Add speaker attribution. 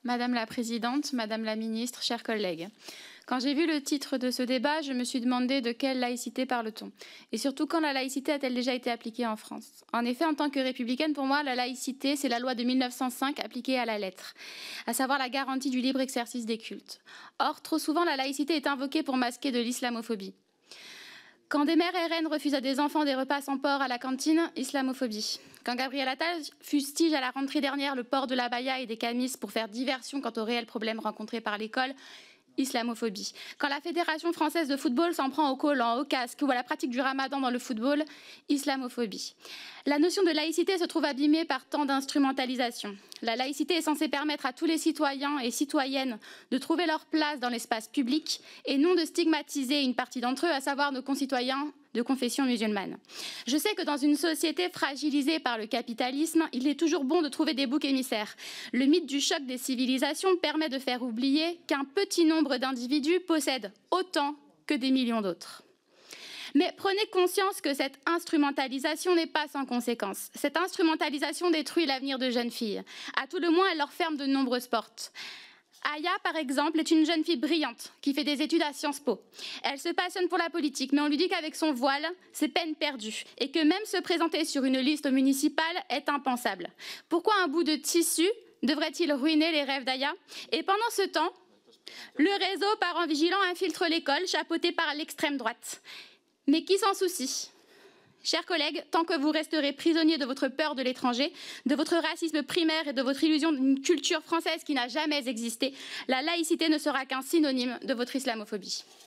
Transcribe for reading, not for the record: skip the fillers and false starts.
Speaker 1: Madame la Présidente, Madame la Ministre, chers collègues. Quand j'ai vu le titre de ce débat, je me suis demandé de quelle laïcité parle-t-on et surtout quand la laïcité a-t-elle déjà été appliquée en France. En effet, en tant que républicaine, pour moi, la laïcité, c'est la loi de 1905 appliquée à la lettre, à savoir la garantie du libre exercice des cultes. Or, trop souvent, la laïcité est invoquée pour masquer de l'islamophobie. Quand des mères RN refusent à des enfants des repas sans porc à la cantine, islamophobie. Quand Gabriel Attal fustige à la rentrée dernière le port de l'abaya et des camis pour faire diversion quant aux réels problèmes rencontrés par l'école, islamophobie. Quand la Fédération française de football s'en prend au collant, au casque ou à la pratique du ramadan dans le football, islamophobie. La notion de laïcité se trouve abîmée par tant d'instrumentalisation. La laïcité est censée permettre à tous les citoyens et citoyennes de trouver leur place dans l'espace public et non de stigmatiser une partie d'entre eux, à savoir nos concitoyens de confession musulmane. Je sais que dans une société fragilisée par le capitalisme, il est toujours bon de trouver des boucs émissaires. Le mythe du choc des civilisations permet de faire oublier qu'un petit nombre d'individus possèdent autant que des millions d'autres. Mais prenez conscience que cette instrumentalisation n'est pas sans conséquence. Cette instrumentalisation détruit l'avenir de jeunes filles. À tout le moins, elle leur ferme de nombreuses portes. Aya, par exemple, est une jeune fille brillante qui fait des études à Sciences Po. Elle se passionne pour la politique, mais on lui dit qu'avec son voile, c'est peine perdue et que même se présenter sur une liste municipale est impensable. Pourquoi un bout de tissu devrait-il ruiner les rêves d'Aya? Et pendant ce temps, le réseau Parents Vigilants infiltre l'école, chapeauté par l'extrême droite. Mais qui s'en soucie? Chers collègues, tant que vous resterez prisonniers de votre peur de l'étranger, de votre racisme primaire et de votre illusion d'une culture française qui n'a jamais existé, la laïcité ne sera qu'un synonyme de votre islamophobie.